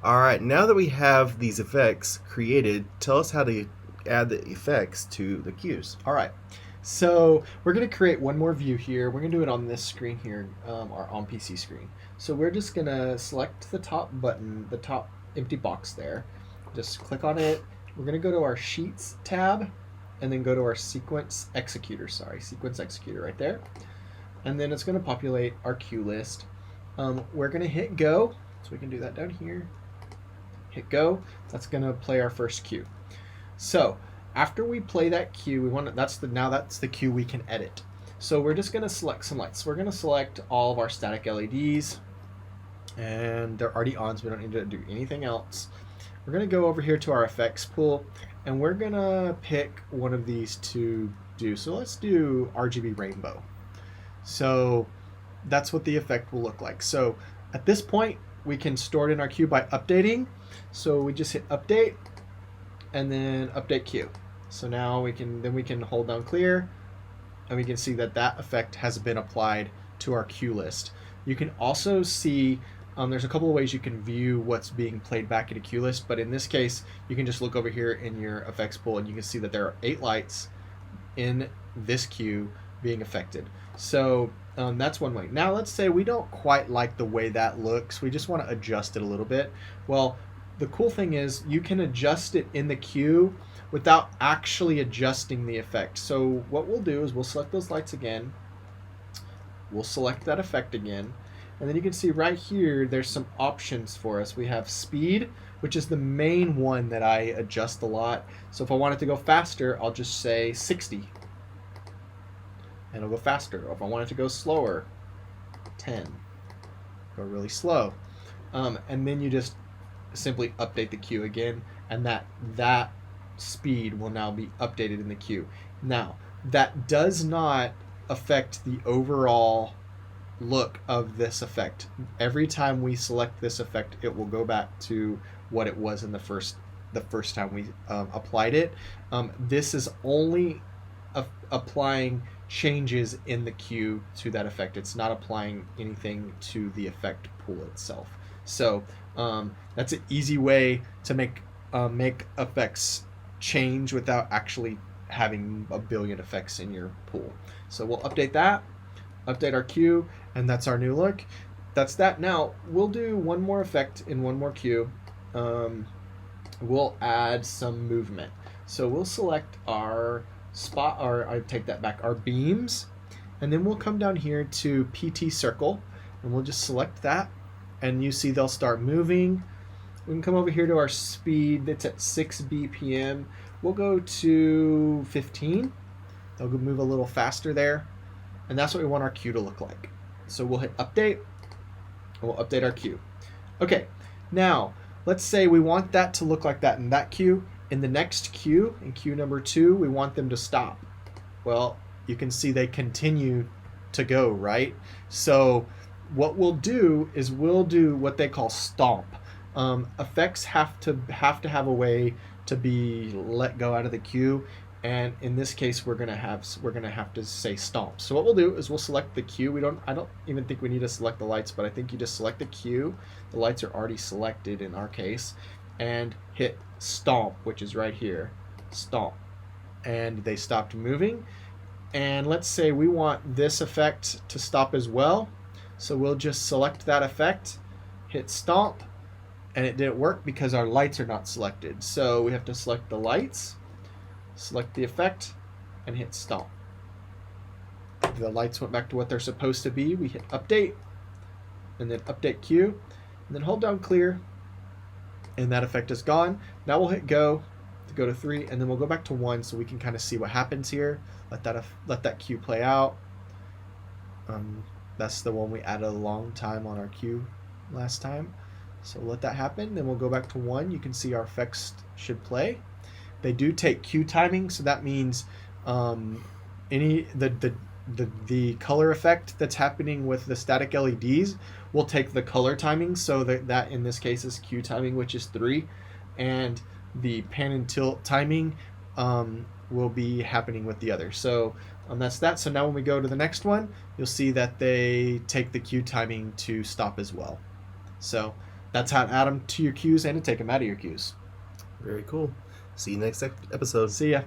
All right, now that we have these effects created, tell us how to add the effects to the cues. All right. So we're going to create one more view here. We're going to do it on this screen here, our on PC screen. So we're just going to select the top button, the top empty box there. Just click on it. We're going to go to our Sheets tab and then go to our Sequence Executor. Sequence Executor right there. And then it's going to populate our cue list. We're going to hit go. So we can do that down here. Hit go. That's going to play our first cue. So after we play that cue, that's the cue we can edit. So we're just going to select some lights. We're going to select all of our static LEDs, and they're already on, so we don't need to do anything else. We're going to go over here to our effects pool, and we're going to pick one of these to do. So let's do RGB rainbow. So that's what the effect will look like. So at this point, we can store it in our cue by updating. So we just hit update and then update cue. So now we can hold down clear, and we can see that effect has been applied to our cue list. You can also see there's a couple of ways you can view what's being played back in a cue list, but in this case you can just look over here in your effects pool and you can see that there are 8 lights in this cue being affected. So that's one way. Now let's say we don't quite like the way that looks, we just want to adjust it a little bit. Well, the cool thing is you can adjust it in the cue without actually adjusting the effect. So what we'll do is we'll select those lights again, we'll select that effect again, and then you can see right here there's some options for us. We have speed, which is the main one that I adjust a lot. So if I want it to go faster, I'll just say 60 and it'll go faster. Or if I want it to go slower, 10. Go really slow. And then you just simply update the cue again, and that speed will now be updated in the cue. Now that does not affect the overall look of this effect. Every time we select this effect, it will go back to what it was in the first time we applied it. This is only applying changes in the cue to that effect. It's not applying anything to the effect pool itself. So that's an easy way to make effects change without actually having a billion effects in your pool. So we'll update that, update our cue, and that's our new look. That's that. Now we'll do one more effect in one more cue. We'll add some movement. So we'll select our spot, or I take that back, our beams, and then we'll come down here to PT circle, and we'll just select that, and you see they'll start moving. We can come over here to our speed that's at 6 BPM. We'll go to 15. They'll move a little faster there, and that's what we want our cue to look like. So we'll hit update, and we'll update our cue. Okay, now let's say we want that to look like that in that cue. In the next cue, in cue number 2, we want them to stop. Well, you can see they continue to go, right? So what we'll do is we'll do what they call stomp. Effects have to have a way to be let go out of the cue, and in this case we're gonna have to say stomp. So what we'll do is we'll select the cue. I don't even think we need to select the lights, but I think you just select the cue. The lights are already selected in our case, and hit stomp, which is right here, stomp, and they stopped moving. And let's say we want this effect to stop as well, so we'll just select that effect, hit stomp, and it didn't work because our lights are not selected. So we have to select the lights, select the effect, and hit stomp. The lights went back to what they're supposed to be. We hit update, and then update cue, and then hold down clear, and that effect is gone. Now we'll hit go to go to 3, and then we'll go back to 1 so we can kind of see what happens here. Let that cue play out. That's the one we added a long time on our cue last time. So let that happen, then we'll go back to 1. You can see our effects should play. They do take cue timing, so that means the color effect that's happening with the static LEDs will take the color timing, so that in this case is cue timing, which is 3, and the pan and tilt timing will be happening with the other. So that's that. So now when we go to the next one, you'll see that they take the cue timing to stop as well. So That's how to add them to your cues and to take them out of your cues. Very cool. See you next episode. See ya.